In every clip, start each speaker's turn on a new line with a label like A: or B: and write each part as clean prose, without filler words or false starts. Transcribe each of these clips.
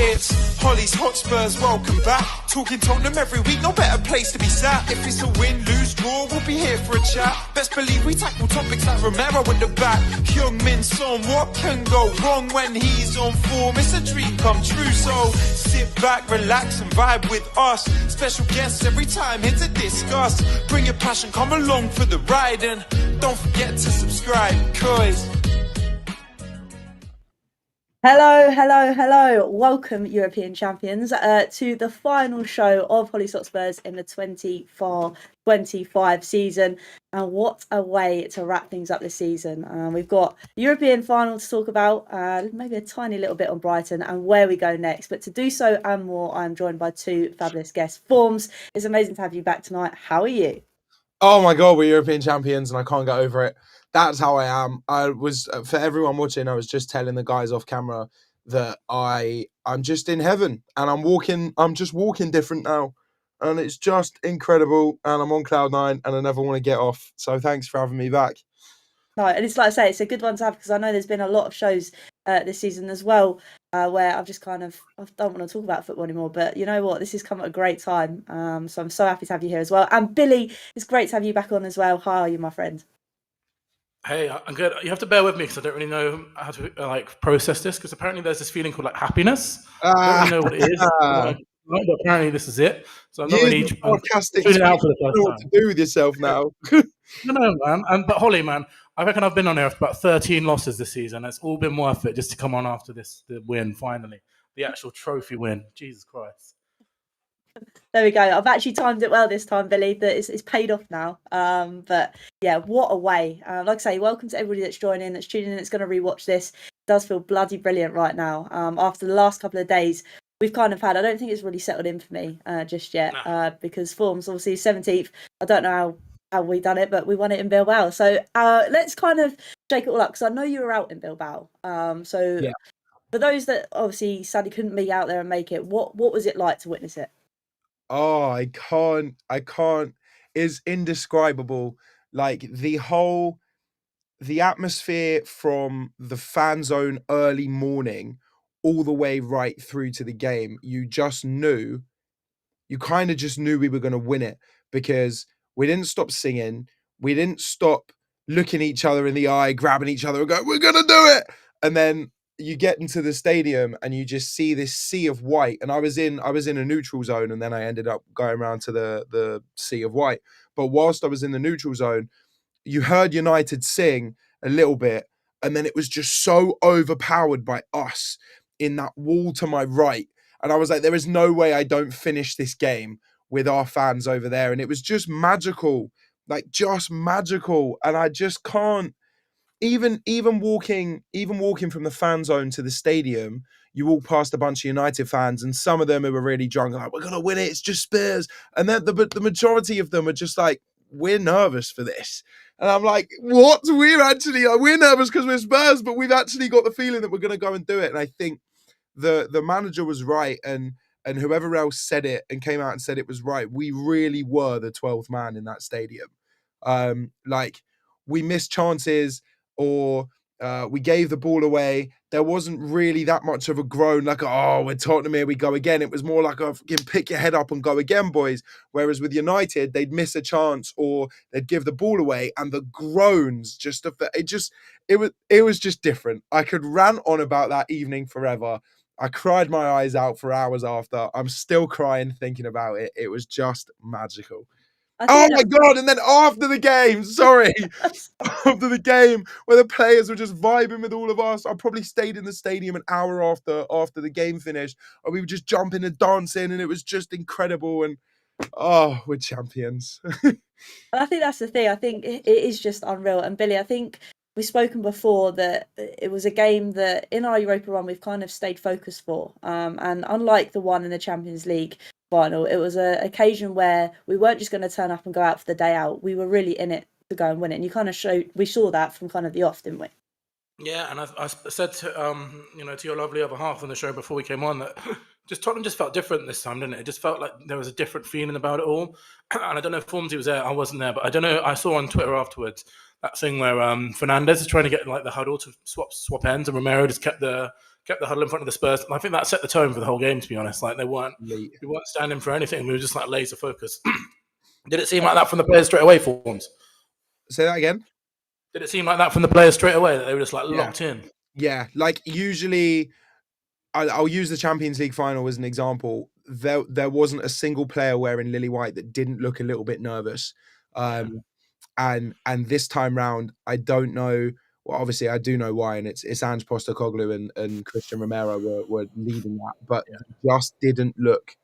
A: It's Hollie's Hotspurs, welcome back. Talking Tottenham every week, no better place to be sat. If it's a win, lose, draw, we'll be here for a chat. Best believe we tackle topics like Romero at the back. Young Min Son, what can go wrong when he's on form? It's a dream come true, so sit back, relax and vibe with us. Special guests every time here to discuss. Bring your passion, come along for the ride, and don't forget to subscribe, cause...
B: Hello. Welcome, European champions, to the final show of Hollie Hotspurs in the 24-25 season. And what a way to wrap things up this season. We've got the European final to talk about, maybe a tiny little bit on Brighton and where we go next. But to do so and more, I'm joined by two fabulous guests. Formz, it's amazing to have you back tonight. How are you?
C: Oh my God, we're European champions and I can't get over it. That's how I am. I was, for everyone watching, I was just telling the guys off camera that I'm just in heaven and I'm just walking different now. And it's just incredible. And I'm on cloud nine and I never want to get off. So thanks for having me back.
B: No, and it's like I say, it's a good one to have because I know there's been a lot of shows this season as well where I've just I don't want to talk about football anymore. But you know what? This has come at a great time. So I'm so happy to have you here as well. And Billy, it's great to have you back on as well. How are you, my friend?
D: Hey, I'm good. You have to bear with me because I don't really know how to process this because apparently there's this feeling called happiness. I don't really know what it is. But apparently this is it. So I'm not really
C: podcasting. You know what to do with yourself now.
D: No, man. But Hollie, man, I reckon I've been on here for about 13 losses this season. It's all been worth it just to come on after the win finally, the actual trophy win. Jesus Christ.
B: There we go. I've actually timed it well this time, Billy. That it's paid off now. But yeah, what a way. Like I say, welcome to everybody that's joining, that's tuning in, that's going to rewatch this. It does feel bloody brilliant right now. After the last couple of days, we've kind of had, I don't think it's really settled in for me just yet because Formz, obviously 17th. I don't know how we done it, but we won it in Bilbao. So let's kind of shake it all up because I know you were out in Bilbao. For those that obviously sadly couldn't be out there and make it, what was it like to witness it?
C: Oh, I can't. It's indescribable. Like the atmosphere from the fan zone early morning all the way right through to the game, you kind of just knew we were going to win it because we didn't stop singing. We didn't stop looking each other in the eye, grabbing each other and going, we're going to do it. And then you get into the stadium and you just see this sea of white. And I was in a neutral zone and then I ended up going around to the sea of white. But whilst I was in the neutral zone, you heard United sing a little bit and then it was just so overpowered by us in that wall to my right. And I was like, there is no way I don't finish this game with our fans over there. And it was just magical, just magical. And I just can't, even walking from the fan zone to the stadium, you walk past a bunch of United fans and some of them who were really drunk, like, we're going to win it, it's just Spurs. And then the majority of them are just like, we're nervous for this. And I'm like, what? We're nervous because we're Spurs, but we've actually got the feeling that we're going to go and do it. And I think the manager was right and whoever else said it and came out and said it was right. We really were the 12th man in that stadium. We missed chances or we gave the ball away. There wasn't really that much of a groan like, oh, we're Tottenham, here we go again. It was more like a pick your head up and go again, boys. Whereas with United, they'd miss a chance or they'd give the ball away and the groans it was just different. I could rant on about that evening forever. I cried my eyes out for hours after. I'm still crying thinking about it. It was just magical. Oh my God. And then after the game, after the game where the players were just vibing with all of us, I probably stayed in the stadium an hour after the game finished and we were just jumping and dancing and it was just incredible. And we're champions.
B: I think that's the thing. I think it is just unreal. And Billy, I think we've spoken before that it was a game that in our Europa run we've kind of stayed focused for. And unlike the one in the Champions League final, it was an occasion where we weren't just going to turn up and go out for the day out. We were really in it to go and win it. And you kind of we saw that from kind of the off, didn't we?
D: Yeah, and I said to to your lovely other half on the show before we came on that Tottenham just felt different this time, didn't it? It just felt like there was a different feeling about it all. And I don't know if Formz was there, I wasn't there, but I don't know. I saw on Twitter afterwards that thing where Fernandes is trying to get the huddle to swap ends, and Romero just kept the kept the huddle in front of the Spurs. And I think that set the tone for the whole game, to be honest. Like we weren't standing for anything. We were just like laser focused. Did it seem like that from the players straight away, Formz?
C: Say that again?
D: Did it seem like that from the players straight away, that they were just like locked in?
C: Yeah, like usually, I'll use the Champions League final as an example. There wasn't a single player wearing lily white that didn't look a little bit nervous. And this time round, I don't know. Well, obviously, I do know why, and it's Ange Postecoglou and Christian Romero were leading that, but they just didn't look.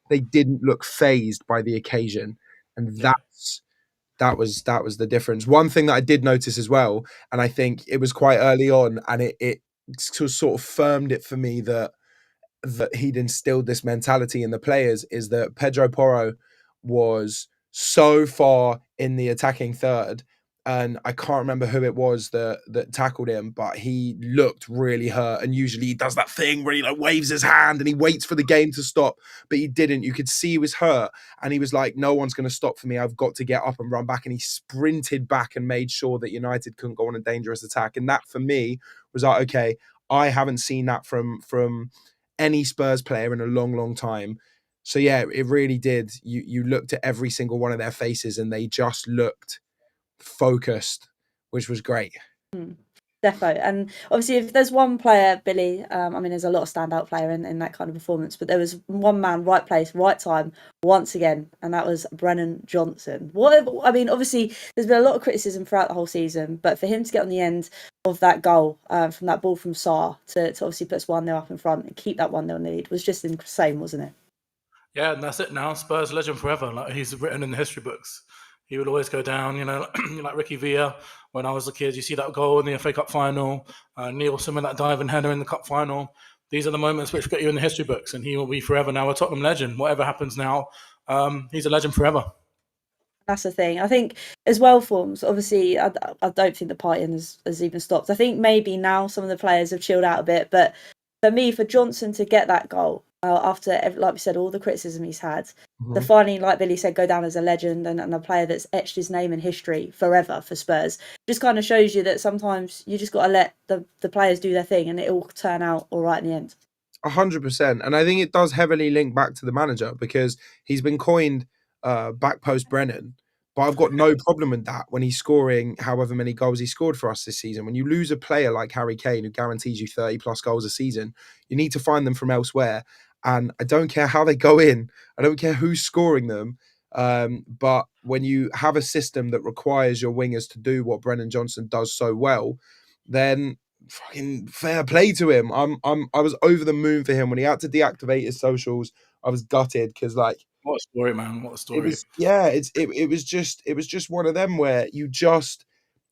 C: They didn't look phased by the occasion, and that was the difference. One thing that I did notice as well, and I think it was quite early on, and it sort of firmed it for me that he'd instilled this mentality in the players, is that Pedro Porro was so far in the attacking third, and I can't remember who it was that tackled him, but he looked really hurt. And usually he does that thing where he like waves his hand and he waits for the game to stop, but he didn't. You could see he was hurt, and he was like, no one's going to stop for me. I've got to get up and run back. And he sprinted back and made sure that United couldn't go on a dangerous attack. And that for me was like, okay, I haven't seen that from any Spurs player in a long, long time. So yeah, it really did. You looked at every single one of their faces and they just looked focused, which was great.
B: Defo. And obviously, if there's one player, Billy, I mean, there's a lot of standout player in that kind of performance, but there was one man, right place, right time, once again, and that was Brennan Johnson. Obviously, there's been a lot of criticism throughout the whole season, but for him to get on the end of that goal from that ball from Sarr to obviously put us 1-0 up in front and keep that 1-0 lead was just insane, wasn't it?
D: Yeah, and that's it now. Spurs legend forever. Like he's written in the history books. He would always go down, like Ricky Villa. When I was a kid, you see that goal in the FA Cup final, Nielsen with that diving header in the cup final. These are the moments which get you in the history books, and he will be forever now a Tottenham legend. Whatever happens now, he's a legend forever.
B: That's the thing. I think as well, Formz, obviously, I don't think the partying has even stopped. I think maybe now some of the players have chilled out a bit, but for me, for Johnson to get that goal, after, like we said, all the criticism he's had, to finally, like Billy said, go down as a legend and a player that's etched his name in history forever for Spurs, just kind of shows you that sometimes you just got to let the players do their thing and it will turn out all right in the end.
C: 100%. And I think it does heavily link back to the manager, because he's been coined back post Brennan. But I've got no problem with that when he's scoring however many goals he scored for us this season. When you lose a player like Harry Kane, who guarantees you 30 plus goals a season, you need to find them from elsewhere. And I don't care how they go in. I don't care who's scoring them. But when you have a system that requires your wingers to do what Brennan Johnson does so well, then fucking fair play to him. I was over the moon for him when he had to deactivate his socials. I was gutted because, like,
D: what a story, man! What a story!
C: It was just one of them where you just,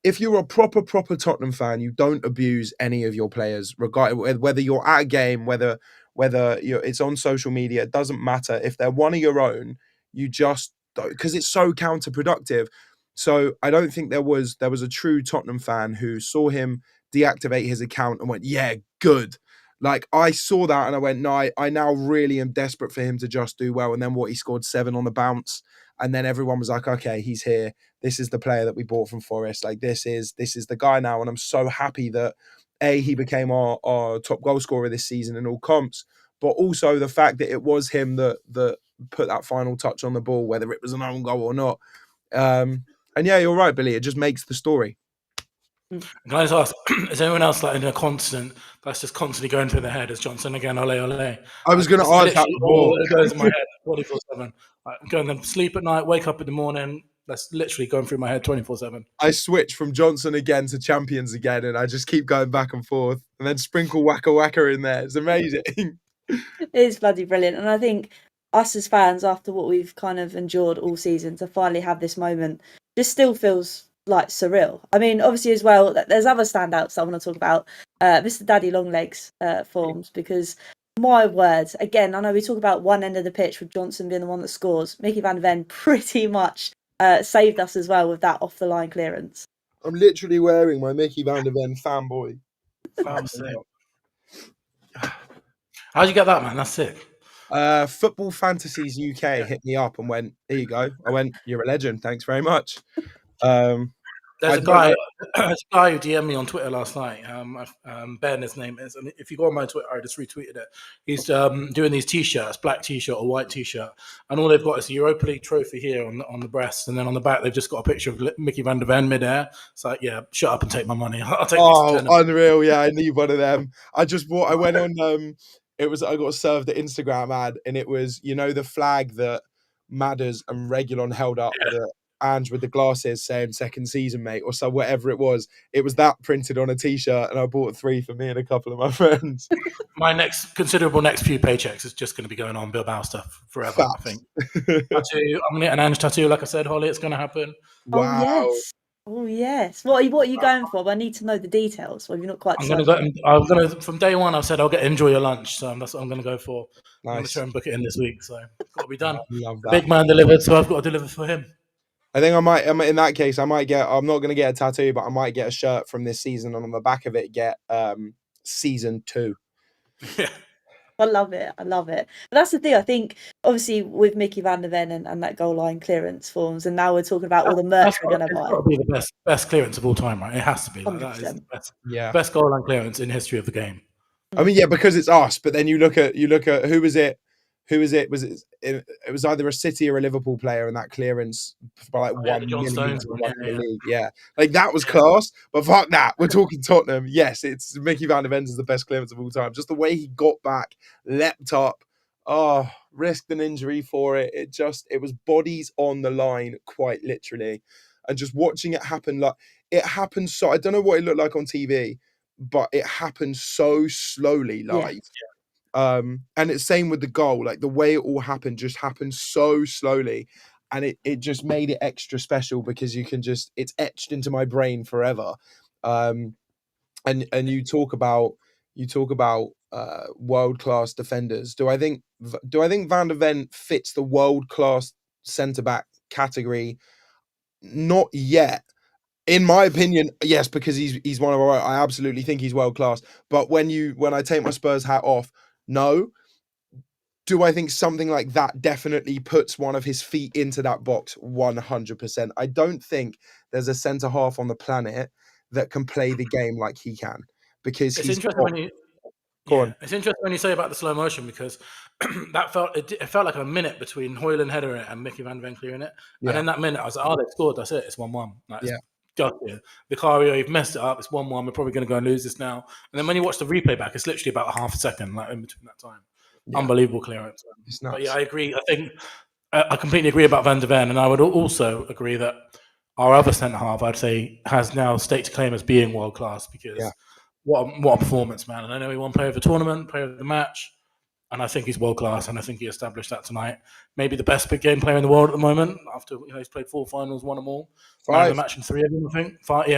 C: if you're a proper Tottenham fan, you don't abuse any of your players, regardless whether you're at a game, whether it's on social media. It doesn't matter. If they're one of your own, you just don't, because it's so counterproductive. So I don't think there was a true Tottenham fan who saw him deactivate his account and went, yeah, good. Like, I saw that and I went, no, I now really am desperate for him to just do well. And then he scored 7 on the bounce. And then everyone was like, okay, he's here. This is the player that we bought from Forest. Like, this is the guy now. And I'm so happy that, A, he became our top goal scorer this season in all comps, but also the fact that it was him that put that final touch on the ball, whether it was an own goal or not. And yeah, you're right, Billy. It just makes the story.
D: Can I just ask, is anyone else like in a constant that's just constantly going through their head? Is Johnson again, ole, ole?
C: I was going to ask that before.
D: It goes in my head 24/7. I'm going to sleep at night, wake up in the morning. That's literally going through my head 24/7.
C: I switch from Johnson again to Champions again, and I just keep going back and forth, and then sprinkle Waka Waka in there. It's amazing.
B: It is bloody brilliant. And I think us as fans, after what we've kind of endured all season, to finally have this moment just still feels like surreal. I mean, obviously as well, there's other standouts that I want to talk about. Mr. Daddy Longlegs Formz, because my words, again, I know we talk about one end of the pitch with Johnson being the one that scores. Mickey van de Ven pretty much saved us as well with that off the line clearance.
C: I'm literally wearing my Mickey van de Ven fanboy.
D: How'd you get that, man? That's sick.
C: Football Fantasies UK hit me up and went, here you go. I went, you're a legend. Thanks very much.
D: There's a
C: don't
D: guy,
C: know.
D: there's a guy who DM'd me on Twitter last night. Ben, his name is. And if you go on my Twitter, I just retweeted it. He's doing these T-shirts, black T-shirt or white T-shirt, and all they've got is a Europa League trophy here on the breast, and then on the back they've just got a picture of Mickey van der Ven midair. It's like, yeah, shut up and take my money. I'll take you to
C: Oh,
D: Tottenham.
C: unreal! Yeah, I need one of them. I went on. I got served the Instagram ad, and it was the flag that Madders and Regulon held up, that Ange with the glasses saying "second season, mate," or so whatever it was. It was that printed on a T-shirt, and I bought 3 for me and a couple of my friends.
D: My next few paychecks is just going to be going on Bilbao stuff forever. I think. Tattoo. I'm going to get an Ange tattoo, like I said, Holly. It's going to happen.
C: Wow.
B: Oh yes. What are you going for? I need to know the details. Well, you're not quite.
D: I'm gonna from day one. I've said I'll enjoy your lunch, so that's what I'm gonna go for.
C: Nice.
D: I'm gonna try and book it in this week, so it's got to be done.
C: Love that.
D: Big man delivered, so I've got to deliver for him.
C: I think I might. In that case, I might get. I'm not going to get a tattoo, but I might get a shirt from this season, and on the back of it, get season 2.
D: Yeah.
B: I love it. But that's the thing. I think obviously with Mickey van der Ven and that goal line clearance forms, and now we're talking about all the merch we're going to buy.
D: It's got to be the best clearance of all time, right? It has to be. Like, that is the best goal line clearance in history of the game.
C: I mean, yeah, because it's us. But then you look at who was it? It was either a City or a Liverpool player, and that clearance by like 1 millimeter the league. Yeah, like that was class. But fuck that. We're talking Tottenham. Yes, it's Mickey van der Ven's is the best clearance of all time. Just the way he got back, leapt up, risked an injury for it. It was bodies on the line, quite literally, and just watching it happen. Like it happened so. I don't know what it looked like on TV, but it happened so slowly live. And it's same with the goal, like the way it all happened just happened so slowly, and it just made it extra special because it's etched into my brain forever. And you talk about world-class defenders. Do I think Van der Ven fits the world-class centre-back category? Not yet. In my opinion, yes, because he's one of our. I absolutely think he's world class. But when I take my Spurs hat off, no. Do I think something like that definitely puts one of his feet into that box? 100%. I don't think there's a centre half on the planet that can play the game like he can, because
D: it's interesting when you say about the slow motion, because it felt like a minute between Højlund heading it and Mickey van der Ven clearing it, and in that minute I was like, oh, they scored. That's it. It's 1-1. Vicario, you've messed it up. It's 1-1. We're probably going to go and lose this now. And then when you watch the replay back, it's literally about a half a second, like in between that time. Unbelievable clearance.
C: It's nuts.
D: But yeah, I agree. I think I completely agree about Van der Ven, and I would also agree that our other centre half, I'd say, has now staked a claim as being world class, because what a performance, man! And I know he won Player of the Tournament, Player of the Match, and I think he's world class, and I think he established that tonight. Maybe the best big game player in the world at the moment. After he's played 4 finals, won them all. 5. Man of the match in 3 of them, I think. 5,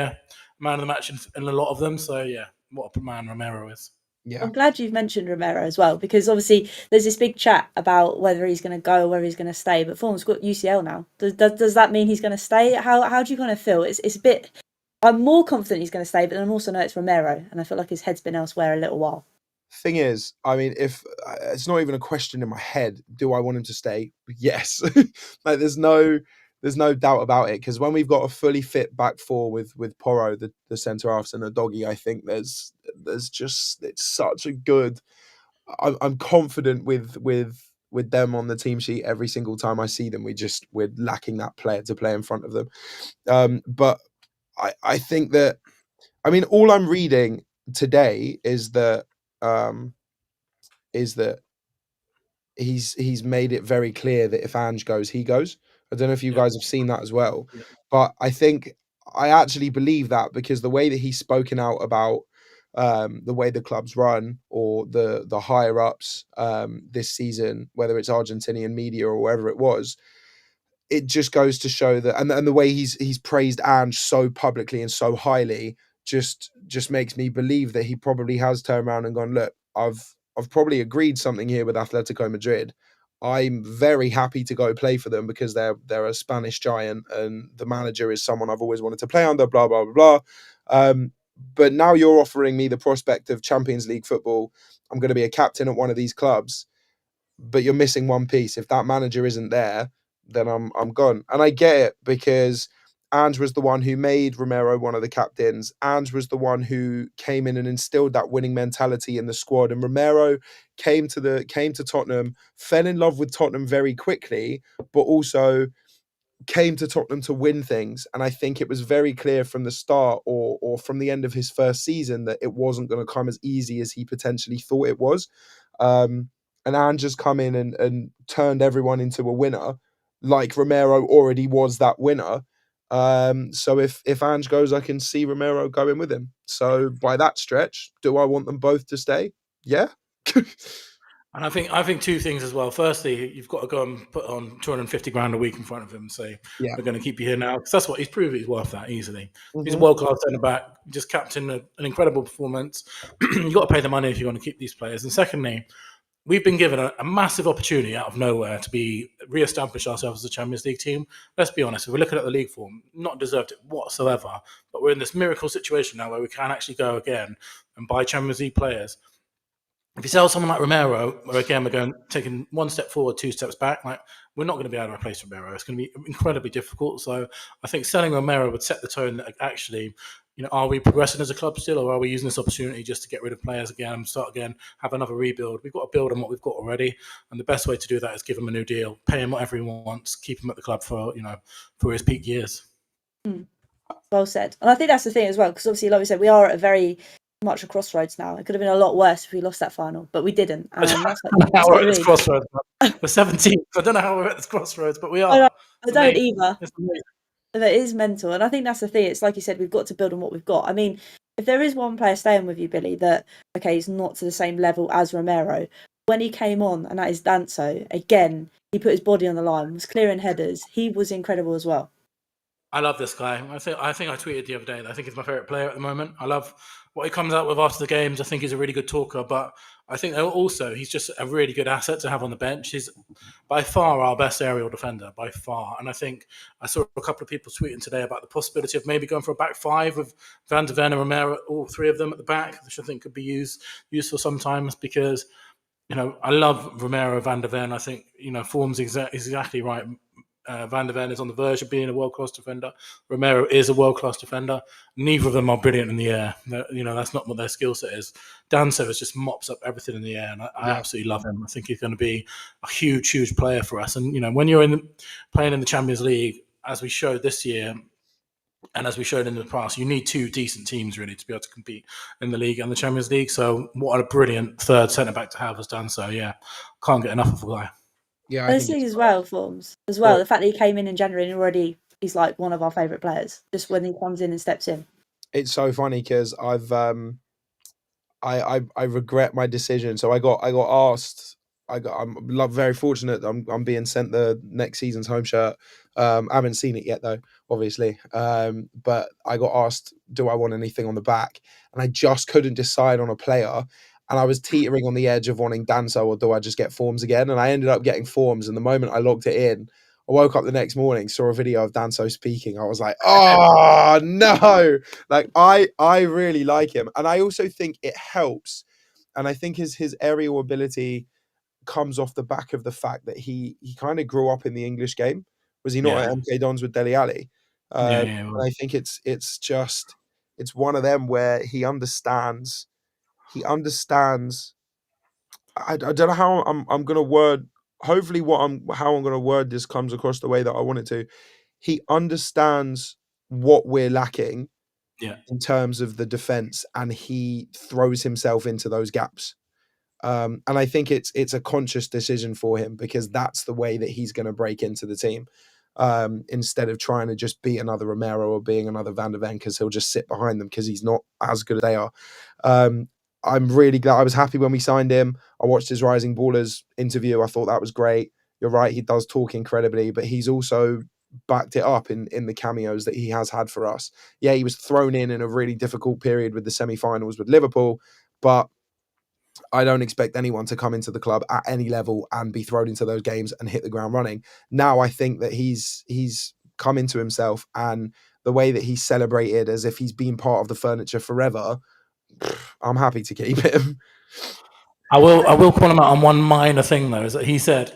D: man of the match in a lot of them. So yeah, what a man Romero is.
B: Yeah. I'm glad you've mentioned Romero as well, because obviously there's this big chat about whether he's going to go or whether he's going to stay. But Form's got UCL now. Does that mean he's going to stay? How do you kind of feel? It's a bit. I'm more confident he's going to stay, but then I also know it's Romero, and I feel like his head's been elsewhere a little while.
C: Thing is, I mean, if it's not even a question in my head, do I want him to stay? Yes. Like there's no doubt about it, because when we've got a fully fit back 4 with Porro, the centre halves, and the doggy, I think there's just, it's such a good. I'm confident with them on the team sheet every single time I see them. We're lacking that player to play in front of them. But I think that, I mean, all I'm reading today is that he's made it very clear that if Ange goes, he goes. I don't know if you guys have seen that as well, but I actually believe that, because the way that he's spoken out about the way the club's run, or the higher ups this season, whether it's Argentinian media or wherever it was, it just goes to show that, and the way he's praised Ange so publicly and so highly, just makes me believe that he probably has turned around and gone, look, I've probably agreed something here with Atletico Madrid. I'm very happy to go play for them because they're a Spanish giant, and the manager is someone I've always wanted to play under, blah, blah, blah, blah. But now you're offering me the prospect of Champions League football. I'm going to be a captain at one of these clubs, but you're missing one piece. If that manager isn't there, then I'm gone. And I get it, because Ange was the one who made Romero one of the captains. Ange was the one who came in and instilled that winning mentality in the squad. And Romero came to Tottenham, fell in love with Tottenham very quickly, but also came to Tottenham to win things. And I think it was very clear from the start or from the end of his first season that it wasn't going to come as easy as he potentially thought it was. And Ange has come in and turned everyone into a winner, like Romero already was that winner. So if Ange goes, I can see Romero going with him. So by that stretch, do I want them both to stay? Yeah.
D: And I think two things as well. Firstly, you've got to go and put on 250 grand a week in front of him and say,
C: Yeah.
D: we're going to keep you here now. Because that's what he's proved he's worth that easily. He's a
C: Mhm.
D: world-class centre-back, just captain an incredible performance. You've got to pay the money if you want to keep these players. And secondly, we've been given a massive opportunity out of nowhere to re-establish ourselves as a Champions League team. Let's be honest, if we're looking at the league form, not deserved it whatsoever. But we're in this miracle situation now where we can actually go again and buy Champions League players. If you sell someone like Romero, where again we're taking one step forward, two steps back, like we're not going to be able to replace Romero. It's going to be incredibly difficult. So I think selling Romero would set the tone that actually, are we progressing as a club still, or are we using this opportunity just to get rid of players again, start again, have another rebuild? We've got to build on what we've got already, and the best way to do that is give him a new deal, pay him whatever he wants, keep him at the club for his peak years.
B: Well said. And I think that's the thing as well, because obviously, like we said, we are at a very much a crossroads now. It could have been a lot worse if we lost that final, but we didn't. That's
D: we're at this crossroads. We're 17th. I don't know how we're at this crossroads, but we are.
B: I don't either. That is mental. And I think that's the thing. It's like you said, we've got to build on what we've got. I mean, if there is one player staying with you, Billy, that, okay, he's not to the same level as Romero, when he came on, and that is Danso, again, he put his body on the line, was clearing headers. He was incredible as well.
D: I love this guy. I think I tweeted the other day that I think he's my favourite player at the moment. I love what he comes out with after the games. I think he's a really good talker, but I think also he's just a really good asset to have on the bench. He's by far our best aerial defender, by far. And I think I saw a couple of people tweeting today about the possibility of maybe going for a back five with Van de Ven and Romero, all three of them at the back, which I think could be useful sometimes because, I love Romero, Van de Ven. I think, Formz is exactly right. Van de Ven is on the verge of being a world-class defender. Romero is a world-class defender. Neither of them are brilliant in the air. That's not what their skill set is. Danso just mops up everything in the air, and I absolutely love him. I think he's going to be a huge, huge player for us. And when you're playing in the Champions League, as we showed this year, and as we showed in the past, you need two decent teams really to be able to compete in the league and the Champions League. So what a brilliant third centre-back to have as Danso. Yeah, can't get enough of a guy.
C: Yeah,
B: I think as well, Formz as well. The fact that he came in January and already he's like one of our favourite players. Just when he comes in and steps in,
C: it's so funny because I regret my decision. So I got asked. I'm very fortunate. I'm being sent the next season's home shirt. I haven't seen it yet though, obviously. But I got asked, do I want anything on the back? And I just couldn't decide on a player. And I was teetering on the edge of wanting Danso or do I just get Formz again? And I ended up getting Formz. And the moment I logged it in, I woke up the next morning, saw a video of Danso speaking. I was like, oh, no. Like, I really like him. And I also think it helps. And I think his aerial ability comes off the back of the fact that he kind of grew up in the English game. Was he not at MK Dons with Dele Alli? And I think it's one of them where he understands. I don't know how I'm gonna word. Hopefully, how I'm gonna word this comes across the way that I want it to. He understands what we're lacking in terms of the defense, and he throws himself into those gaps. And I think it's a conscious decision for him because that's the way that he's going to break into the team. Instead of trying to just be another Romero or being another Van de Ven, because he'll just sit behind them because he's not as good as they are. I'm really glad. I was happy when we signed him. I watched his Rising Ballers interview. I thought that was great. You're right, he does talk incredibly, but he's also backed it up in the cameos that he has had for us. Yeah, he was thrown in a really difficult period with the semi-finals with Liverpool, but I don't expect anyone to come into the club at any level and be thrown into those games and hit the ground running. Now I think that he's come into himself, and the way that he's celebrated as if he's been part of the furniture forever, I'm happy to keep him.
D: I will call him out on one minor thing though, is that he said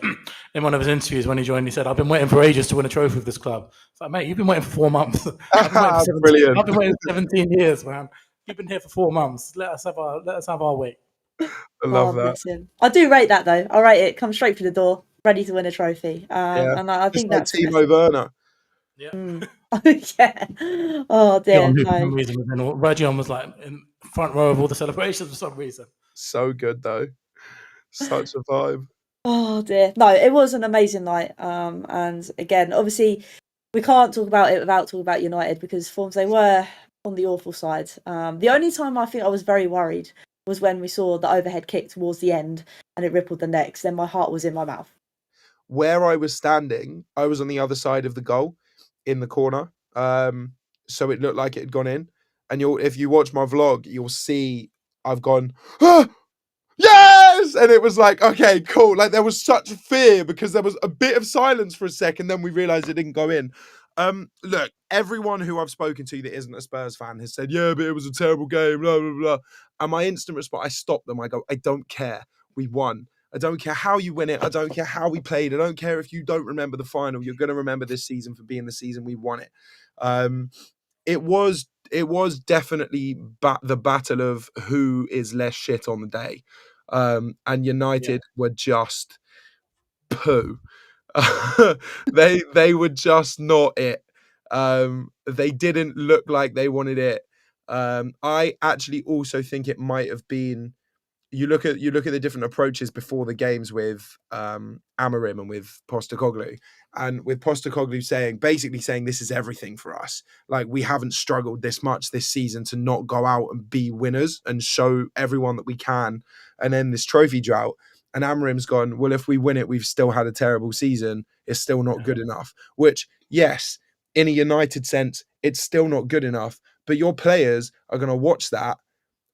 D: in one of his interviews when he joined, he said, "I've been waiting for ages to win a trophy with this club." It's like, mate, you've been waiting for 4 months. I've been waiting for 17,
C: Brilliant.
D: I've been waiting for 17 years, man. You've been here for 4 months. Let us have our wait.
C: I love that.
B: Bless him. I do rate that though. I rate it. Come straight through the door, ready to win a trophy.
C: Yeah.
B: And I think
C: Like
B: that's
C: Timo Werner.
D: Yeah.
B: yeah. Oh dear.
D: For
B: No.
D: some reason, Region was like in front row of all the celebrations for some reason.
C: So good though. Such a vibe.
B: Oh dear. No, it was an amazing night. And again, obviously, we can't talk about it without talking about United because Formz, they were on the awful side. The only time I think I was very worried was when we saw the overhead kick towards the end and it rippled the necks. Then my heart was in my mouth.
C: Where I was standing, I was on the other side of the goal in the corner. So it looked like it had gone in. And if you watch my vlog, you'll see I've gone, ah! Yes! And it was like, okay, cool. Like there was such fear because there was a bit of silence for a second. Then we realized it didn't go in. Look, everyone who I've spoken to that isn't a Spurs fan has said, yeah, but it was a terrible game, blah, blah, blah. And my instant response, I stopped them. I go, I don't care. We won. I don't care how you win it. I don't care how we played. I don't care if you don't remember the final. You're going to remember this season for being the season we won it. It was definitely the battle of who is less shit on the day. And United were just poo. They were just not it. They didn't look like they wanted it. I actually also think it might have been. You look at the different approaches before the games with Amorim and with Postecoglou, and with Postecoglou basically saying this is everything for us. Like we haven't struggled this much this season to not go out and be winners and show everyone that we can, and then this trophy drought. And Amorim's gone, well, if we win it, we've still had a terrible season. It's still not good enough. Which, yes, in a United sense, it's still not good enough. But your players are going to watch that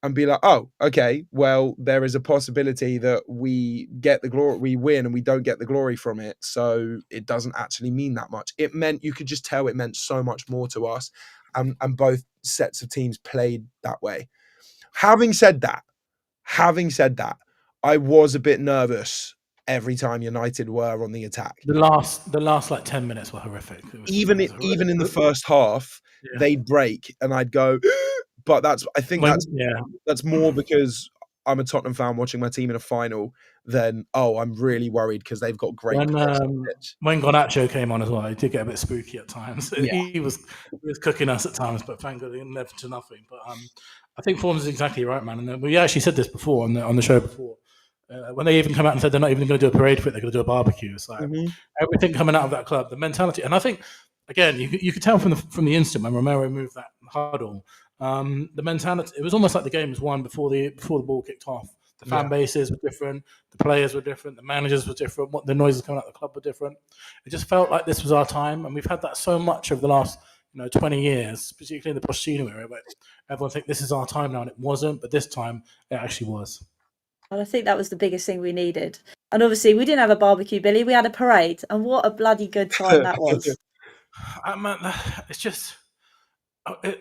C: and be like, oh, okay, well, there is a possibility that we get the glory, we win and we don't get the glory from it. So it doesn't actually mean that much. It meant, you could just tell it meant so much more to us. And both sets of teams played that way. Having said that, I was a bit nervous every time United were on the attack.
D: The last like 10 minutes were horrific.
C: Even in the first half, they'd break and I'd go, but that's more because I'm a Tottenham fan watching my team in a final than, I'm really worried because they've got great players on the pitch.
D: When Garnacho came on as well, it did get a bit spooky at times.
C: Yeah.
D: He was cooking us at times, but thank God, never to nothing. But I think Formz is exactly right, man. And we actually said this before on the show before. When they even come out and said they're not even going to do a parade for it, they're going to do a barbecue. So everything coming out of that club, the mentality, and I think again, you could tell from the instant when Romero moved that huddle, the mentality. It was almost like the game was won before the ball kicked off. The fan bases were different, the players were different, the managers were different, what the noises coming out of the club were different. It just felt like this was our time, and we've had that so much over the last 20 years, particularly in the Pochettino era, where everyone think this is our time now, and it wasn't, but this time it actually was.
B: And I think that was the biggest thing we needed. And obviously, we didn't have a barbecue, Billy. We had a parade, and what a bloody good time that was.
D: It's just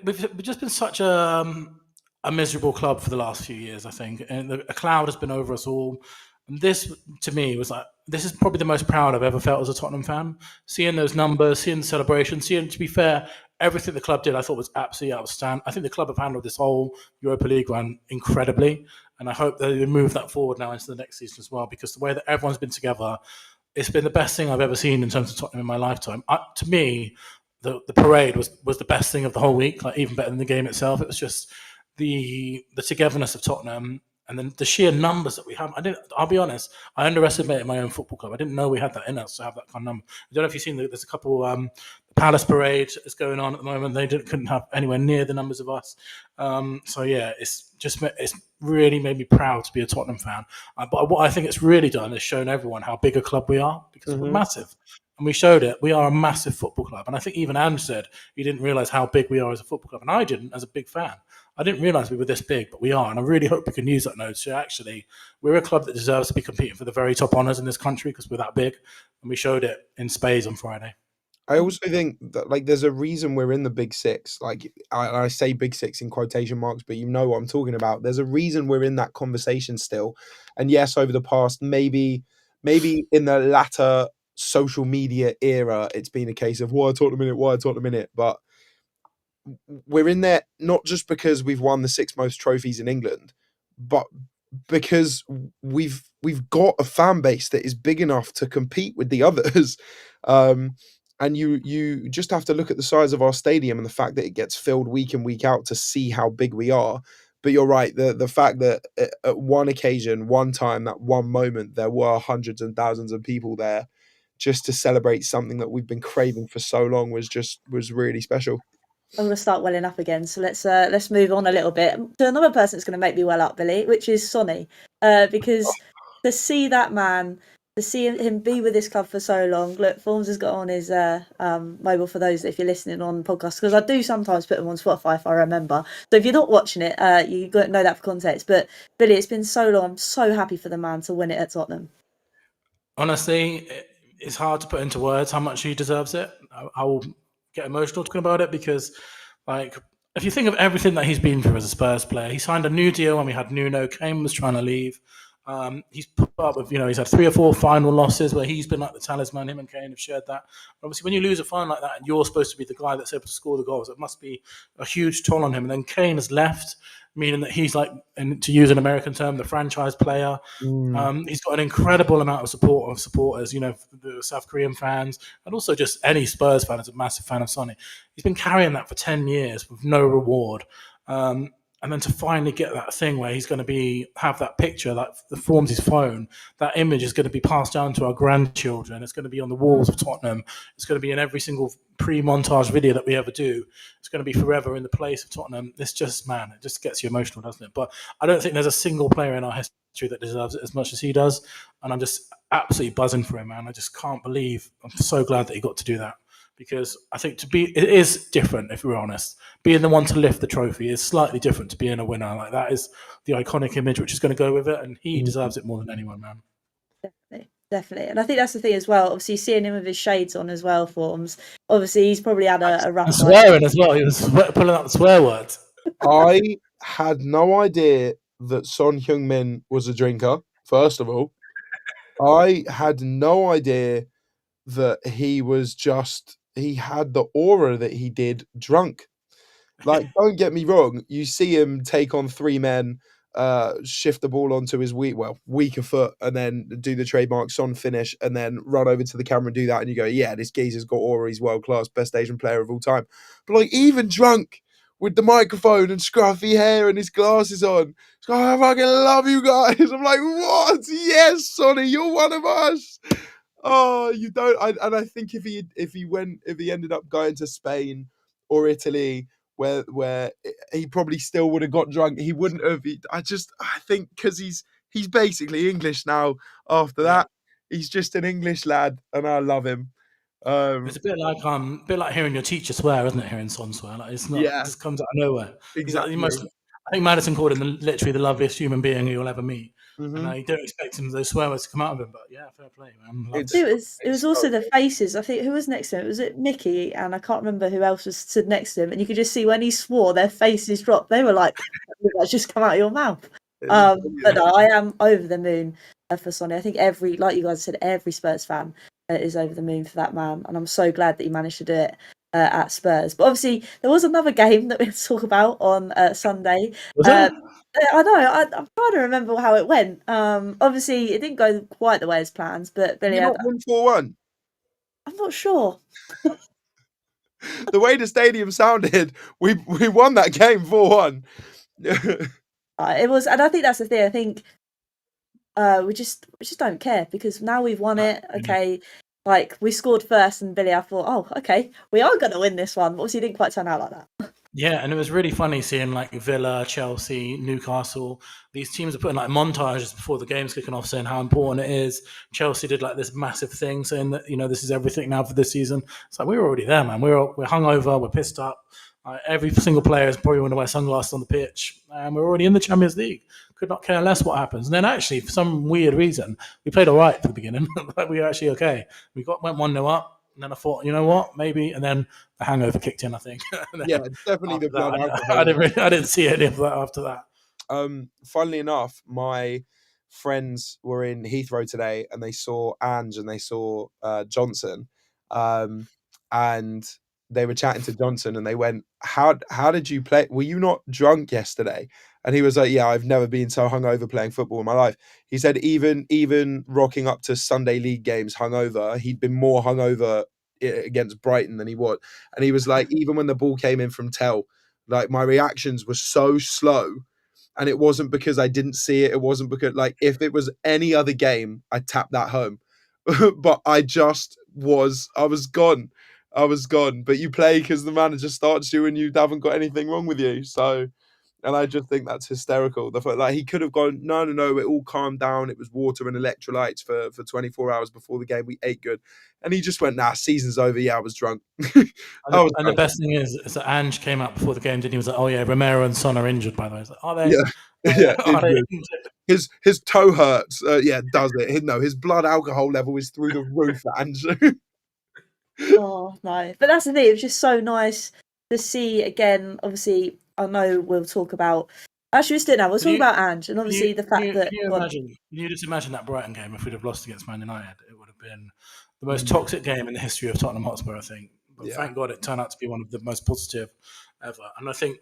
D: we've just been such a miserable club for the last few years, I think, and a cloud has been over us all. And this, to me, was like, this is probably the most proud I've ever felt as a Tottenham fan. Seeing those numbers, seeing the celebration, seeing, to be fair, everything the club did, I thought was absolutely outstanding. I think the club have handled this whole Europa League run incredibly, and I hope they move that forward now into the next season as well, because the way that everyone's been together, it's been the best thing I've ever seen in terms of Tottenham in my lifetime. To me, the parade was the best thing of the whole week, like even better than the game itself. It was just the togetherness of Tottenham, and then the sheer numbers that we have. I'll be honest, I underestimated my own football club. I didn't know we had that in us to have that kind of number. I don't know if you've seen there's a couple Palace parade is going on at the moment. They couldn't have anywhere near the numbers of us. So yeah, it's really made me proud to be a Tottenham fan. But what I think it's really done is shown everyone how big a club we are, because we're massive. And we showed it. We are a massive football club. And I think even Ange said he didn't realise how big we are as a football club. And I didn't, as a big fan. I didn't realise we were this big, but we are. And I really hope we can use that note. So actually, we're a club that deserves to be competing for the very top honours in this country, because we're that big. And we showed it in spades on Friday.
C: I also think that there's a reason we're in the big six. I say big six in quotation marks, but you know what I'm talking about. There's a reason we're in that conversation still. And yes, over the past maybe maybe in the latter social media era, it's been a case of why Tottenham in it, but we're in there not just because we've won the 6 most trophies in England, but because we've got a fan base that is big enough to compete with the others. And you just have to look at the size of our stadium and the fact that it gets filled week in, week out to see how big we are. But you're right, the fact that at one occasion, one time, that one moment, there were hundreds and thousands of people there just to celebrate something that we've been craving for so long was really special.
B: I'm going to start welling up again. So let's move on a little bit to another person that's going to make me well up, Billy, which is Sonny. Because to see that man, to see him be with this club for so long. Look, Formz has got on his mobile for those if you're listening on podcasts, because I do sometimes put them on Spotify if I remember. So if you're not watching it, you got to know that for context. But Billy, it's been so long. I'm so happy for the man to win it at Tottenham.
D: Honestly, it's hard to put into words how much he deserves it. I will get emotional talking about it because, like, if you think of everything that he's been through as a Spurs player, he signed a new deal when we had Nuno. Kane was trying to leave. He's put up with, he's had 3 or 4 final losses where he's been like the talisman. Him and Kane have shared that. Obviously, when you lose a final like that and you're supposed to be the guy that's able to score the goals, it must be a huge toll on him. And then Kane has left, meaning that he's like, and to use an American term, the franchise player. He's got an incredible amount of supporters, the South Korean fans, and also just any Spurs fan is a massive fan of Sonny. He's been carrying that for 10 years with no reward. And then to finally get that thing where he's going to have that picture that forms his phone, that image is going to be passed down to our grandchildren. It's going to be on the walls of Tottenham. It's going to be in every single pre-montage video that we ever do. It's going to be forever in the place of Tottenham. It's just, man, it just gets you emotional, doesn't it? But I don't think there's a single player in our history that deserves it as much as he does. And I'm just absolutely buzzing for him, man. I just can't believe. I'm so glad that he got to do that. Because I think it is different, if we're honest. Being the one to lift the trophy is slightly different to being a winner. Like, that is the iconic image which is going to go with it, and he deserves it more than anyone, man.
B: Definitely. And I think that's the thing as well. Obviously, seeing him with his shades on as well, Formz. Obviously, he's probably had a rough
D: night. Swearing as well. He was pulling out the swear words.
C: I had no idea that Son Heung-min was a drinker, first of all. I had no idea that he had the aura that he did drunk. Like, don't get me wrong, you see him take on 3 men, shift the ball onto his weaker foot, and then do the trademark Son finish, and then run over to the camera and do that, and you go, yeah, this geezer's got aura, he's world-class, best Asian player of all time. But, like, even drunk, with the microphone and scruffy hair and his glasses on, he's like, I fucking love you guys. I'm like, what? Yes, Sonny, you're one of us. Oh, you don't. I think if he ended up going to Spain or Italy, where he probably still would have got drunk, he wouldn't have. I think because he's basically English now. After that, he's just an English lad, and I love him.
D: It's a bit like hearing your teacher swear, isn't it? Hearing Son swear, like, it's not. It just comes out of nowhere.
C: Exactly.
D: I think Madison called him literally the loveliest human being you'll ever meet. And you don't expect those swear words to come out of him, but yeah, fair play, man.
B: It was also the faces. I think who was next to him? Was it Mickey? And I can't remember who else was stood next to him. And you could just see when he swore, their faces dropped. They were like, "That's just come out of your mouth." But no, I am over the moon for Sonny. I think like you guys said, every Spurs fan is over the moon for that man, and I'm so glad that he managed to do it at Spurs. But obviously, there was another game that we'll talk about on Sunday. I know. I'm trying to remember how it went. Obviously, it didn't go quite the way as planned, but Billy,
C: you not won 4-1.
B: I'm not sure.
C: The way the stadium sounded, we won that game 4-1.
B: It was, and I think that's the thing. I think we just don't care because now we've won it. Okay, like we scored first, and Billy, I thought, oh, okay, we are going to win this one. But obviously, it didn't quite turn out like that.
D: Yeah, and it was really funny seeing like Villa, Chelsea, Newcastle. These teams are putting like montages before the game's kicking off saying how important it is. Chelsea did like this massive thing saying that, this is everything now for this season. It's like, we were already there, man. We're hungover, we're pissed up. Every single player is probably going to wear sunglasses on the pitch. And we're already in the Champions League. Could not care less what happens. And then actually, for some weird reason, we played all right for the beginning. Like, we were actually okay. We went 1-0 up. And then I thought, you know what, maybe, and then the hangover kicked in, I think.
C: Yeah, definitely the blood alcohol.
D: I didn't see any of that after that.
C: Funnily enough, my friends were in Heathrow today and they saw Ange and they saw Johnson, and they were chatting to Johnson and they went, how did you play? Were you not drunk yesterday? And he was like, yeah, I've never been so hungover playing football in my life. He said even rocking up to Sunday league games hungover, he'd been more hungover against Brighton than he was. And he was like, even when the ball came in from Tell, like my reactions were so slow. And it wasn't because I didn't see it. It wasn't because, like, if it was any other game, I'd tap that home. But I was gone. I was gone. But you play because the manager starts you and you haven't got anything wrong with you. So, and I just think that's hysterical. The fact, like, he could have gone, no, it all calmed down. It was water and electrolytes for 24 hours before the game. We ate good. And he just went, nah, season's over. Yeah, I was drunk.
D: And the best thing is that Ange came out before the game, didn't he? He was like, oh yeah, Romero and Son are injured, by the way. I was like, are they?
C: Yeah.
D: Are they injured?
C: His toe hurts. Does it? No, his blood alcohol level is through the roof, Andrew.
B: Oh no, but that's the thing. It was just so nice to see again. Obviously, I know we'll talk about. Actually, we still now. We'll talk about Ange, and obviously the fact that.
D: Can you just imagine that Brighton game if we'd have lost against Man United? It would have been the most toxic game in the history of Tottenham Hotspur, I think. But thank God it turned out to be one of the most positive ever. And I think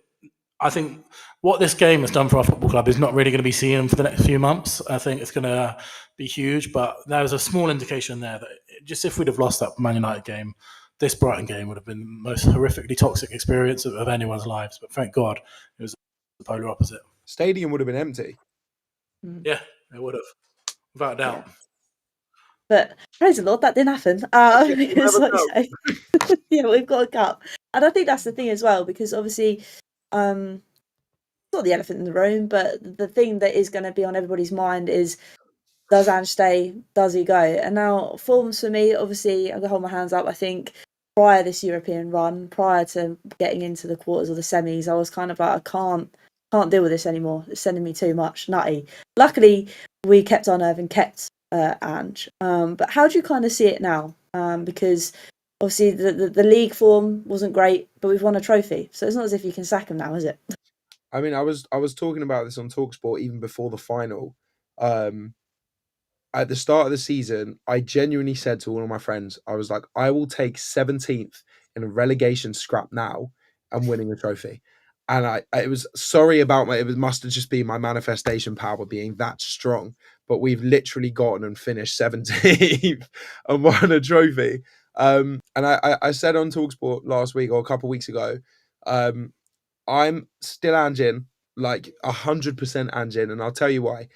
D: what this game has done for our football club is not really going to be seen for the next few months. I think it's going to be huge, but there was a small indication there that just if we'd have lost that Man United game, this Brighton game would have been the most horrifically toxic experience of anyone's lives. But thank God it was the polar opposite.
C: Stadium would have been empty.
D: Yeah, it would have, without a doubt.
B: But praise the Lord, that didn't happen. Because, like I say, yeah, we've got a cup, and I think that's the thing as well. Because obviously, not the elephant in the room, but the thing that is going to be on everybody's mind is: does Ange stay? Does he go? And now, Formz for me, obviously, I'm gonna hold my hands up. I think prior this European run, prior to getting into the quarters or the semis, I was kind of like, I can't deal with this anymore. It's sending me too much nutty. Luckily, we kept our nerve and kept Ange. But how do you kind of see it now? Because obviously the league form wasn't great, but we've won a trophy, so it's not as if you can sack him now, is it?
C: I mean, I was talking about this on TalkSport even before the final. At the start of the season, I genuinely said to all of my friends, I was like, I will take 17th in a relegation scrap now and winning a trophy. And I was sorry about it must have just been my manifestation power being that strong. But we've literally gotten and finished 17th and won a trophy. And I said on TalkSport last week or a couple of weeks ago, I'm still Angin, like 100% Angin, and I'll tell you why.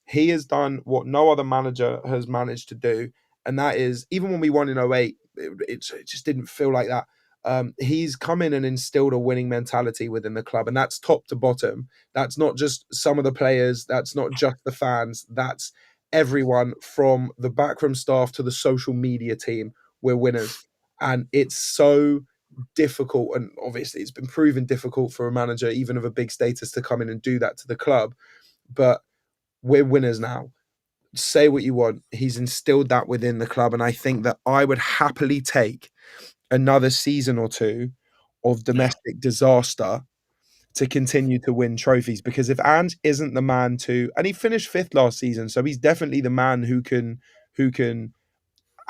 C: He has done what no other manager has managed to do, and that is, even when we won in 08, it just didn't feel like that. He's come in and instilled a winning mentality within the club, and that's top to bottom. That's not just some of the players, that's not just the fans, that's everyone from the backroom staff to the social media team. We're winners, and it's so difficult, and obviously it's been proven difficult for a manager even of a big status to come in and do that to the club, but we're winners now. Say what you want, he's instilled that within the club, and I think that I would happily take another season or two of domestic disaster to continue to win trophies, because if Ange isn't the man to, and he finished 5th last season, so he's definitely the man who can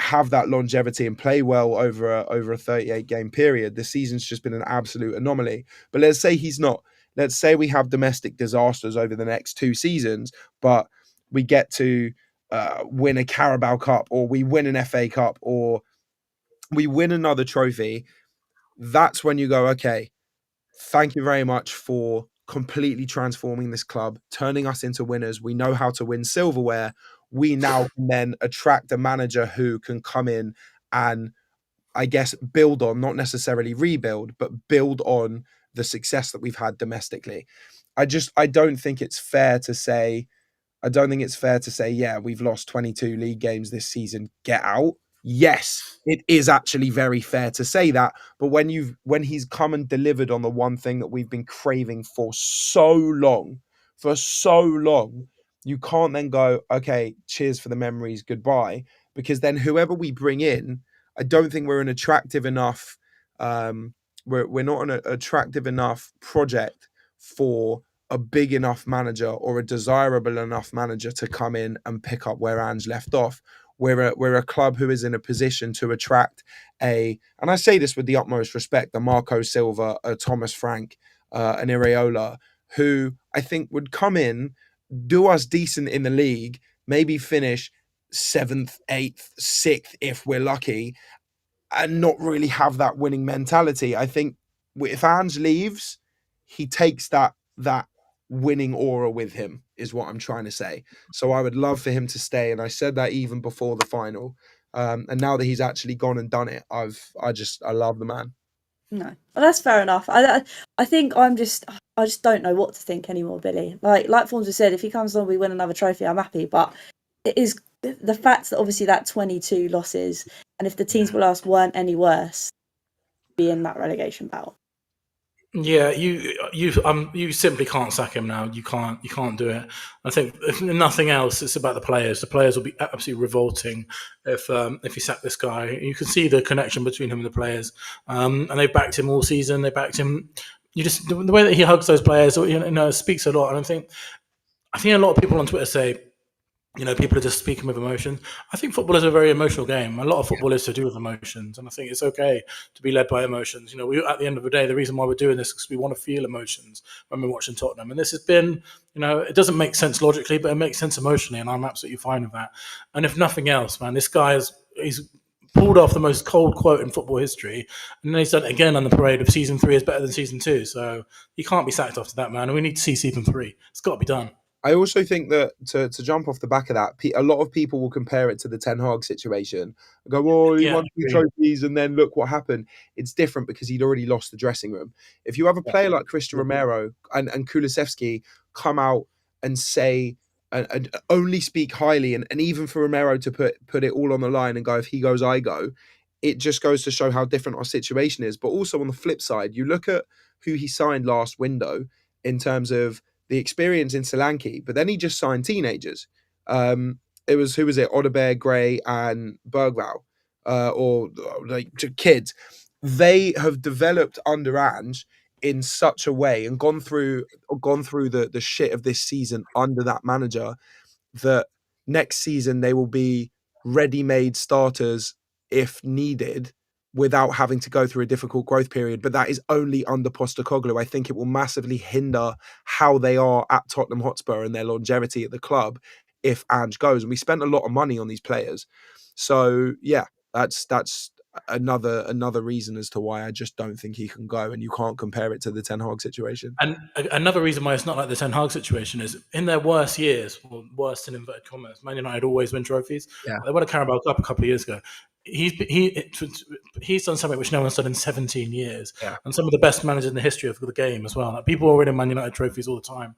C: have that longevity and play well over a 38 game period. The season's just been an absolute anomaly. But let's say he's not. Let's say we have domestic disasters over the next 2 seasons, but we get to win a Carabao Cup, or we win an FA Cup, or we win another trophy. That's when you go, okay, thank you very much for completely transforming this club, turning us into winners. We know how to win silverware. We now can then attract a manager who can come in and, I guess, build on, not necessarily rebuild, but build on the success that we've had domestically. I don't think it's fair to say, yeah, we've lost 22 league games this season, get out. Yes, it is actually very fair to say that. But when he's come and delivered on the one thing that we've been craving for so long, you can't then go, okay, cheers for the memories, goodbye. Because then whoever we bring in, I don't think we're an attractive enough, we're not an attractive enough project for a big enough manager or a desirable enough manager to come in and pick up where Ange left off. We're a club who is in a position to attract and I say this with the utmost respect, a Marco Silva, a Thomas Frank, an Iraola, who I think would come in, do us decent in the league, maybe finish 7th, 8th, 6th if we're lucky, and not really have that winning mentality. I think if Ange leaves, he takes that winning aura with him, is what I'm trying to say. So I would love for him to stay, and I said that even before the final. And now that he's actually gone and done it, I love the man.
B: No, well, that's fair enough. I think I just don't know what to think anymore, Billy. Like Formz has said, if he comes on, we win another trophy, I'm happy. But it is the fact that obviously that 22 losses, and if the teams below us weren't any worse, be in that relegation battle.
D: Yeah, you simply can't sack him now. You can't do it. I think if nothing else, it's about the players. The players will be absolutely revolting if you sack this guy. You can see the connection between him and the players, and they backed him all season. They backed him. The way that he hugs those players, speaks a lot. And I think a lot of people on Twitter say, people are just speaking with emotion. I think football is a very emotional game. A lot of football is to do with emotions, and I think it's okay to be led by emotions. We, at the end of the day, the reason why we're doing this is because we want to feel emotions when we're watching Tottenham. And this has been, it doesn't make sense logically, but it makes sense emotionally, and I'm absolutely fine with that. And if nothing else, man, this guy he's pulled off the most cold quote in football history, and then he's done it again on the parade of season 3 is better than season 2. So he can't be sacked after that, man. And we need to see season 3. It's got to be done.
C: I also think that to jump off the back of that, a lot of people will compare it to the Ten Hag situation. Go, oh, he won 2 trophies and then look what happened. It's different because he'd already lost the dressing room. If you have a player like Christian Romero and Kulusevski come out and say and only speak highly, and even for Romero to put it all on the line and go, if he goes, I go, it just goes to show how different our situation is. But also on the flip side, you look at who he signed last window in terms of the experience in Solanke, but then he just signed teenagers. It was, who was it? Odeberg, Gray, and Bergvall, or like kids. They have developed under Ange in such a way and gone through the shit of this season under that manager that next season they will be ready-made starters if needed, without having to go through a difficult growth period. But that is only under Postecoglou. I think it will massively hinder how they are at Tottenham Hotspur and their longevity at the club if Ange goes. And we spent a lot of money on these players. So yeah, that's another reason as to why I just don't think he can go, and you can't compare it to the Ten Hag situation.
D: And another reason why it's not like the Ten Hag situation is in their worst years, or worst in inverted commas, Man United always win trophies.
C: Yeah.
D: They won a Carabao Cup a couple of years ago. He's done something which no one's done in 17 years, and some of the best managers in the history of the game as well. Like, people are winning Man United trophies all the time,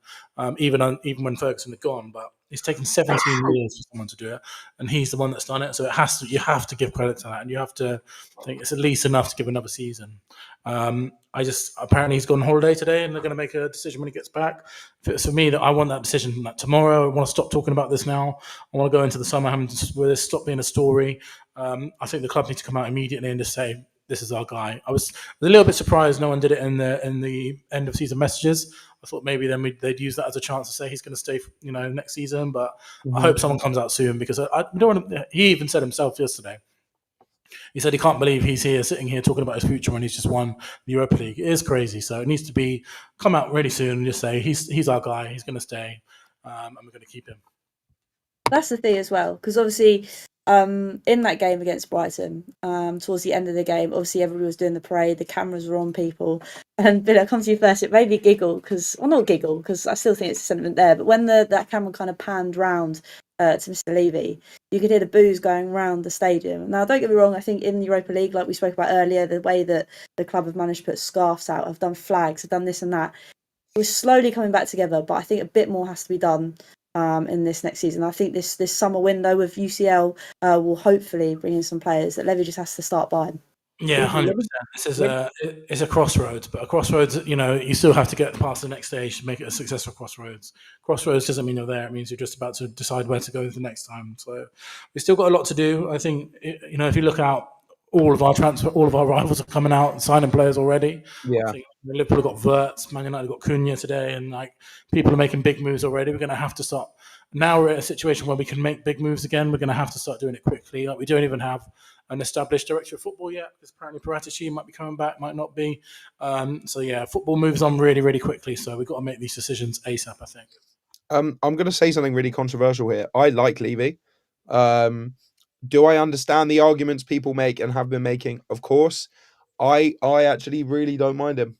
D: even when Ferguson had gone. But it's taken 17 years for someone to do it, and he's the one that's done it. So you have to give credit to that, and you have to think it's at least enough to give another season. Apparently he's gone on holiday today, and they're going to make a decision when he gets back. For me, that I want that decision like tomorrow. I want to stop talking about this now. I want to go into the summer where this stop being a story. I think the club needs to come out immediately and just say, this is our guy. I was a little bit surprised no one did it in the end of season messages. I thought maybe then they'd use that as a chance to say he's going to stay, next season. But I hope someone comes out soon, because I don't want to. He even said himself yesterday. He said he can't believe he's sitting here talking about his future when he's just won the Europa League. It is crazy. So it needs to come out really soon and just say he's our guy. He's going to stay, and we're going to keep him.
B: That's the thing as well, because obviously in that game against Brighton, towards the end of the game, obviously everybody was doing the parade, the cameras were on people, and Bill, I come to you first. It made me giggle not giggle because I still think it's a sentiment there, but when that camera kind of panned round to Mr. Levy, you could hear the boos going round the stadium. Now, don't get me wrong, I think in the Europa League, like we spoke about earlier, the way that the club have managed to put scarves out, have done flags, have done this and that, we're slowly coming back together, but I think a bit more has to be done in this next season. I think this summer window with UCL will hopefully bring in some players that Levy just has to start buying.
D: Yeah, 100%. This is it's a crossroads, but a crossroads, you still have to get past the next stage to make it a successful crossroads. Crossroads doesn't mean you're there; it means you're just about to decide where to go the next time. So we still got a lot to do. I think, if you look out all of our rivals are coming out and signing players already.
C: Yeah.
D: I think Liverpool have got Wirtz, Man United got Cunha today, and like people are making big moves already. We're going to have to start. Now we're at a situation where we can make big moves again. We're going to have to start doing it quickly. Like we don't even have an established director of football yet, because apparently Paratici might be coming back, might not be. So yeah, football moves on really, really quickly. So we've got to make these decisions ASAP, I think.
C: I'm going to say something really controversial here. I like Levy. Do I understand the arguments people make and have been making? Of course. I actually really don't mind him.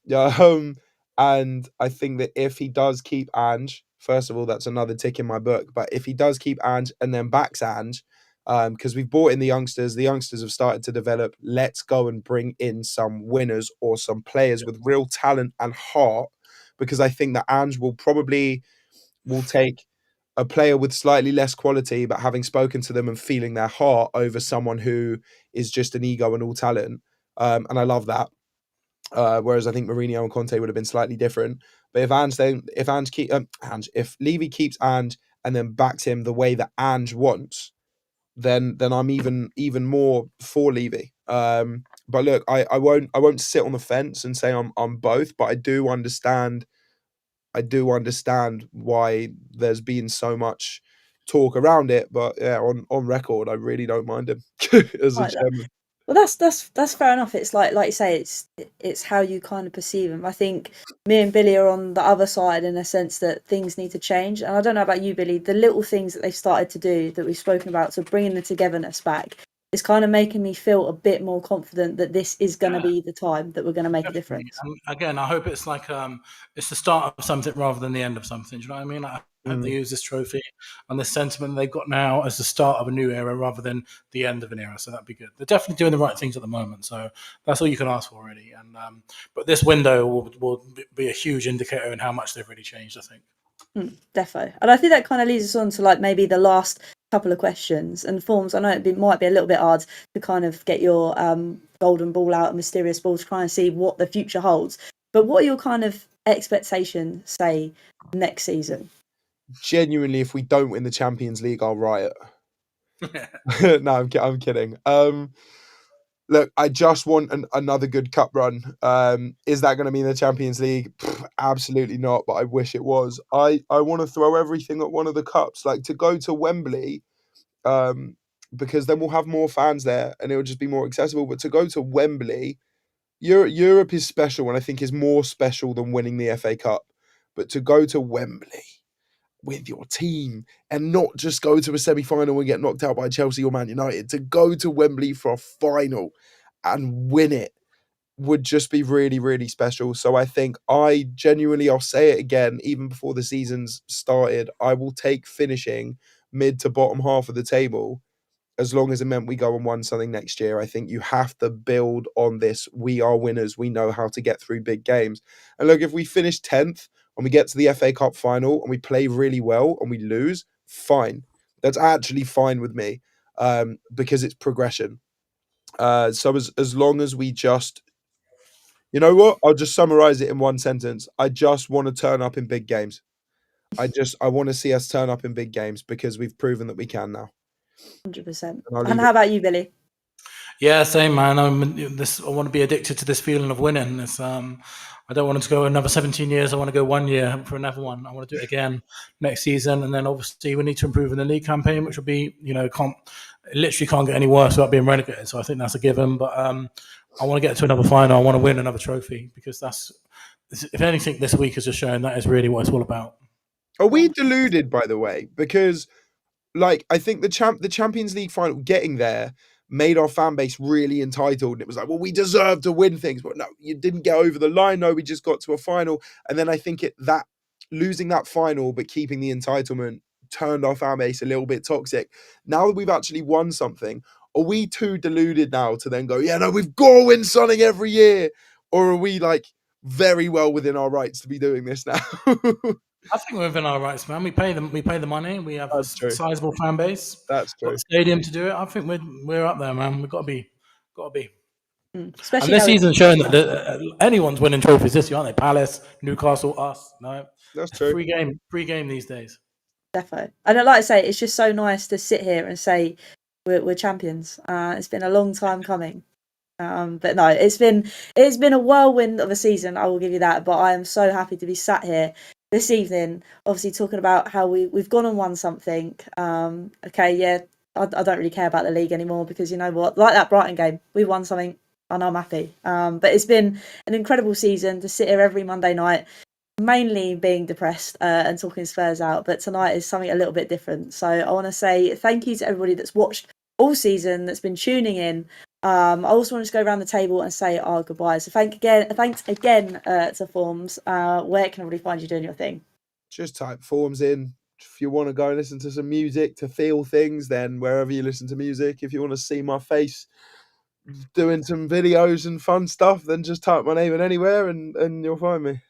C: And I think that if he does keep Ange, first of all, that's another tick in my book. But if he does keep Ange and then backs Ange, because we've brought in the youngsters have started to develop. Let's go and bring in some winners or some players with real talent and heart, because I think that Ange will take a player with slightly less quality, but having spoken to them and feeling their heart over someone who is just an ego and all talent. And I love that. Whereas I think Mourinho and Conte would have been slightly different. But if Levy keeps Ange and then backs him the way that Ange wants, then I'm even more for Levy. But look, I won't sit on the fence and say I'm both, but I do understand why there's been so much talk around it. But yeah, on record, I really don't mind him as a
B: Like that.
C: chairman.
B: Well, that's fair enough. It's like you say, it's how you kind of perceive him. I think me and Billy are on the other side in a sense that things need to change. And I don't know about you, Billy. The little things that they've started to do that we've spoken about, so bringing the togetherness back, is kind of making me feel a bit more confident that this is going to be the time that we're going to make a difference.
D: Again, I hope it's like it's the start of something rather than the end of something. Do you know what I mean? Like, I hope they use this trophy and the sentiment they've got now as the start of a new era rather than the end of an era. So that'd be good. They're definitely doing the right things at the moment. So that's all you can ask for, really. And but this window will be a huge indicator in how much they've really changed, I think.
B: Defo. And I think that kind of leads us on to like maybe the last couple of questions. And Formz, I know it might be a little bit hard to kind of get your golden ball out, a mysterious ball, to try and see what the future holds. But what are your kind of expectations, say, next season?
C: Genuinely, if we don't win the Champions League, I'll riot. No, I'm kidding. Look, I just want another good cup run. Is that going to mean the Champions League? Absolutely not, but I wish it was. I want to throw everything at one of the cups, like to go to Wembley, because then we'll have more fans there and it will just be more accessible. But to go to Wembley, Europe is special, and I think is more special than winning the FA Cup. But to go to Wembley with your team and not just go to a semi-final and get knocked out by Chelsea or Man United, to go to Wembley for a final and win it would just be really, really special. So I think I'll say it again, even before the season's started, I will take finishing mid to bottom half of the table, as long as it meant we go and won something next year. I think you have to build on this. We are winners. We know how to get through big games. And look, if we finish 10th and we get to the FA Cup final and we play really well and we lose, fine. That's actually fine with me, because it's progression. So as long as we just, you know what? I'll just summarize it in one sentence. I just want to turn up in big games. I want to see us turn up in big games, because we've proven that we can now.
B: 100%. And how about you, Billy?
D: Yeah, same, man. I want to be addicted to this feeling of winning. I don't want it to go another 17 years. I want to go 1 year for another one. I want to do it again next season. And then obviously we need to improve in the league campaign, which will be, literally can't get any worse without being relegated. So I think that's a given. But I want to get to another final. I want to win another trophy, because if anything, this week has just shown that is really what it's all about.
C: Are we deluded, by the way? Because I think the Champions League final, getting there, made our fan base really entitled. And it was like, well, we deserve to win things. But no, you didn't get over the line. No, we just got to a final. And then I think that losing that final but keeping the entitlement turned our fan base a little bit toxic. Now that we've actually won something, are we too deluded now to then go, yeah, no, we've got to win something every year? Or are we very well within our rights to be doing this now?
D: I think we're within our rights, man. We pay the money. We have a sizable fan base.
C: That's true.
D: Got the stadium to do it. I think we're up there, man. We've got to be.
B: Especially
D: and this season's showing that anyone's winning trophies this year, aren't they? Palace, Newcastle, us. No,
C: that's true.
D: Free game these days.
B: Defo. And I'd like to say, it's just so nice to sit here and say we're champions. It's been a long time coming. But no, it's been a whirlwind of a season, I will give you that. But I am so happy to be sat here this evening, obviously talking about how we've gone and won something. Okay, yeah, I don't really care about the league anymore, because you know what, like that Brighton game, we won something and I'm happy. But it's been an incredible season to sit here every Monday night, mainly being depressed and talking Spurs out, but tonight is something a little bit different. So I want to say thank you to everybody that's watched all season, that's been tuning in. I also want to go around the table and say our goodbyes. So thanks again to Formz. Where can everybody find you doing your thing?
C: Just type Formz in. If you want to go and listen to some music, to feel things, then wherever you listen to music. If you want to see my face doing some videos and fun stuff, then just type my name in anywhere and you'll find me.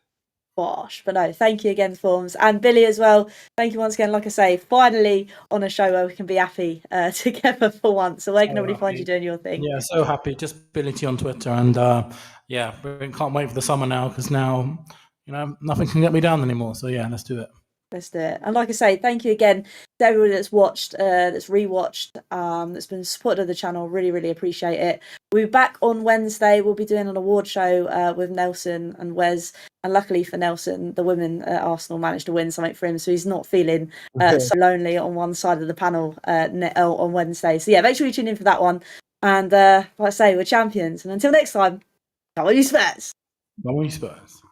B: Bosh. But no, thank you again, Formz, and Billy as well. Thank you once again. Like I say, finally on a show where we can be happy together for once. So where can everybody find you doing your thing?
D: Yeah, so happy. Just Billie T on Twitter, and yeah, we can't wait for the summer now, because now, you know, nothing can get me down anymore. So yeah, let's do it.
B: Let's do it. And like I say, thank you again to everybody that's watched, that's rewatched, that's been supported of the channel. Really, really appreciate it. We'll be back on Wednesday. We'll be doing an award show with Nelson and Wes. And luckily for Nelson, the women at Arsenal managed to win something for him, so he's not feeling so lonely on one side of the panel on Wednesday. So yeah, make sure you tune in for that one. And like I say, we're champions. And until next time, come on you Spurs.
D: Come on you Spurs.